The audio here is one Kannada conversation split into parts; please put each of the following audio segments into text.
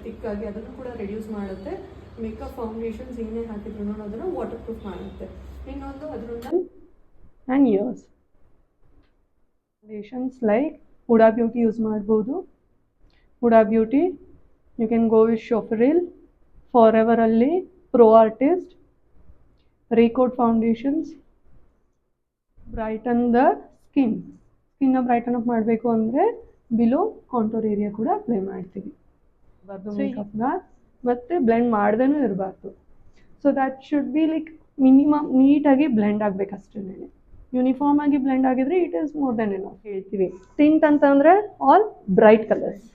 ತಿಕ್ಕಾಗಿ ಅದನ್ನು ಕೂಡ ರಿಡ್ಯೂಸ್ ಮಾಡುತ್ತೆ. ಮೇಕಪ್ ಫೌಂಡೇಶನ್ಸ್ ಏನೇ ಹಾಕಿದ್ರು ಅದನ್ನು ವಾಟರ್ ಪ್ರೂಫ್ ಮಾಡುತ್ತೆ. ಇನ್ನೊಂದು ಅದರಿಂದ and years foundations like Huda Beauty use ಮಾಡ್ಬೋದು. Huda Beauty you can go with ಶೋಫರಿಲ್, ಫಾರೆವರ್ ಅಲ್ಲಿ pro artist, Recode foundations brighten the ಸ್ಕಿನ್ನ ಬ್ರೈಟನ್ ಅಪ್ ಮಾಡಬೇಕು ಅಂದರೆ ಬಿಲೋ ಕಾಂಟೋರ್ ಏರಿಯಾ ಕೂಡ ಅಪ್ಲೈ ಮಾಡ್ತೀವಿ. ಮೇಕಪ್ನ ಮತ್ತೆ ಬ್ಲೆಂಡ್ ಮಾಡ್ದೇನೂ ಇರಬಾರ್ದು. So that should be like minimum ನೀಟಾಗಿ ಬ್ಲೆಂಡ್ ಆಗಬೇಕಷ್ಟೇ. ಯೂನಿಫಾರ್ಮ್ ಆಗಿ ಬ್ಲೆಂಡ್ ಆಗಿದ್ರೆ ಇಟ್ ಈಸ್ ಮೋರ್ ದೆನ್ ಏನೋ ಹೇಳ್ತೀವಿ. ಟಿಂಟ್ ಅಂತಂದರೆ all bright colours.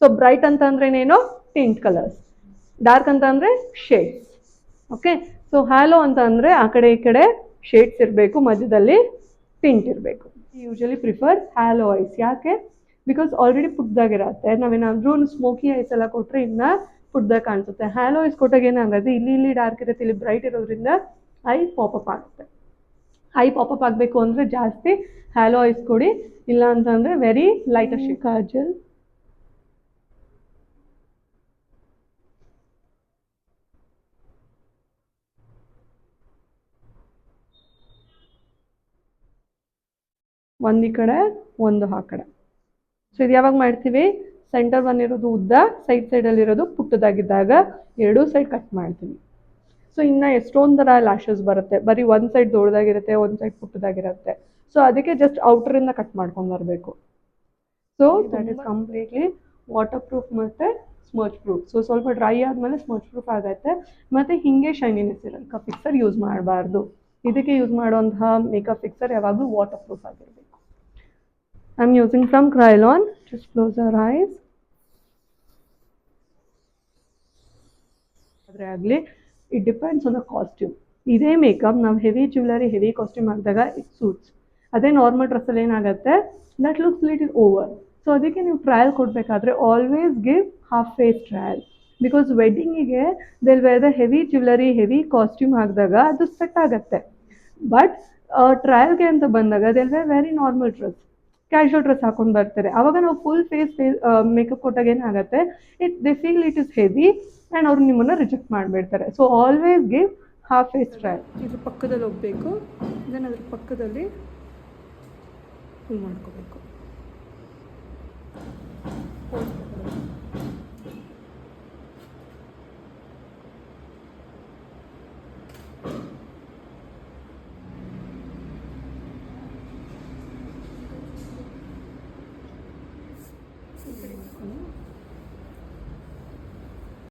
So bright ಅಂತಂದ್ರೇನೇನೋ tint colours, dark ಅಂತ ಅಂದರೆ ಶೇಡ್ಸ್. ಓಕೆ, ಸೊ ಹ್ಯಾಲೋ ಅಂತ ಅಂದರೆ ಆ ಕಡೆ ಈ ಕಡೆ ಶೇಡ್ಸ್ ಇರಬೇಕು, ಮಧ್ಯದಲ್ಲಿ ಟಿಂಟ್ ಇರಬೇಕು. Usually prefer halo eyes. ಯಾಕೆ? ಬಿಕಾಸ್ ಆಲ್ರೆಡಿ ಪುಟ್ಟದಾಗಿರುತ್ತೆ. ನಾವೇನಾದ್ರೂ ಸ್ಮೋಕಿ ಐಸ್ ಎಲ್ಲ ಕೊಟ್ಟರೆ ಇನ್ನು ಪುಟ್ಟದಾಗ ಕಾಣಿಸುತ್ತೆ. ಹ್ಯಾಲೋ ಐಸ್ ಕೊಟ್ಟಾಗ ಏನಾಗುತ್ತೆ, ಇಲ್ಲಿ ಡಾರ್ಕ್ ಇರುತ್ತೆ, ಇಲ್ಲಿ ಬ್ರೈಟ್ ಇರೋದ್ರಿಂದ ಐ ಪಾಪಪ್ ಆಗುತ್ತೆ. ಐ ಪಾಪಪ್ ಆಗಬೇಕು ಅಂದರೆ ಜಾಸ್ತಿ ಹ್ಯಾಲೋ ಐಸ್ ಕೊಡಿ, ಇಲ್ಲ ಅಂತಂದರೆ ವೆರಿ ಲೈಟರ್ ಶೇಡ್. ಕಾಜಲ್, ಒಂದು ಈ ಕಡೆ ಒಂದು ಆ ಕಡೆ. ಸೊ ಇದು ಯಾವಾಗ ಮಾಡ್ತೀವಿ? ಸೆಂಟರ್ ಒನ್ ಇರೋದು ಉದ್ದ, ಸೈಡಲ್ಲಿರೋದು ಪುಟ್ಟದಾಗಿದ್ದಾಗ ಎರಡೂ ಸೈಡ್ ಕಟ್ ಮಾಡ್ತೀವಿ. ಸೊ ಇನ್ನು ಎಷ್ಟೊಂದು ಥರ ಲ್ಯಾಶಸ್ ಬರುತ್ತೆ. ಬರೀ ಒಂದು ಸೈಡ್ ದೊಡ್ಡದಾಗಿರುತ್ತೆ, ಒಂದು ಸೈಡ್ ಪುಟ್ಟದಾಗಿರುತ್ತೆ. ಸೊ ಅದಕ್ಕೆ ಜಸ್ಟ್ ಔಟ್ರಿಂದ ಕಟ್ ಮಾಡ್ಕೊಂಡು ಬರಬೇಕು. So that is completely water proof ಮತ್ತು ಸ್ಮರ್ಚ್ ಪ್ರೂಫ್. ಸೊ ಸ್ವಲ್ಪ ಡ್ರೈ ಆದಮೇಲೆ ಸ್ಮರ್ಚ್ ಪ್ರೂಫ್ ಆಗುತ್ತೆ. ಮತ್ತು ಹೀಗೆ ಶೈನಿನೆಸ್ ಇರೋ ಮೇಕಪ್ ಫಿಕ್ಸರ್ ಯೂಸ್ ಮಾಡಬಾರ್ದು. ಇದಕ್ಕೆ ಯೂಸ್ ಮಾಡುವಂತಹ ಮೇಕಪ್ ಫಿಕ್ಸರ್ ಯಾವಾಗಲೂ ವಾಟರ್ ಪ್ರೂಫ್ ಆಗಿರಬೇಕು. I am using from Kryolan. Just close your eyes. ಆದರೆ ಆಗಲಿ it depends on the costume. ಇದೇ ಮೇಕಪ್ ನಾವು ಹೆವಿ ಜ್ಯುವೆಲರಿ, ಹೆವಿ ಕಾಸ್ಟ್ಯೂಮ್ ಹಾಕಿದಾಗ ಇಟ್ ಸೂಟ್ಸ್. ಅದೇ ನಾರ್ಮಲ್ ಡ್ರೆಸ್ಸಲ್ಲಿ ಏನಾಗುತ್ತೆ, that looks little over. So ಅದಕ್ಕೆ ನೀವು ಟ್ರಯಲ್ ಕೊಡಬೇಕಾದ್ರೆ always give half face trial. Because ವೆಡ್ಡಿಂಗಿಗೆ they'll wear the heavy jewellery, heavy costume ಹಾಕಿದಾಗ ಅದು ಸೆಟ್ ಆಗುತ್ತೆ. ಬಟ್ ಟ್ರಯಲ್ಗೆ ಅಂತ ಬಂದಾಗ they'll wear very normal dress, casual dress ಹಾಕೊಂಡು ಬರ್ತಾರೆ. ಆವಾಗ ನಾವು ಫುಲ್ ಫೇಸ್ ಮೇಕಪ್ ಕೊಟ್ಟಾಗ ಏನಾಗುತ್ತೆ, they feel it is heavy and ಅವ್ರು ನಿಮ್ಮನ್ನು ರಿಜೆಕ್ಟ್ ಮಾಡಿಬಿಡ್ತಾರೆ. So always give half face trial. ಇದ್ರ ಪಕ್ಕದಲ್ಲಿ ಹೋಗಬೇಕು, ದೆನ್ ಅದ್ರ ಪಕ್ಕದಲ್ಲಿ ಫುಲ್ ಮಾಡ್ಕೋಬೇಕು.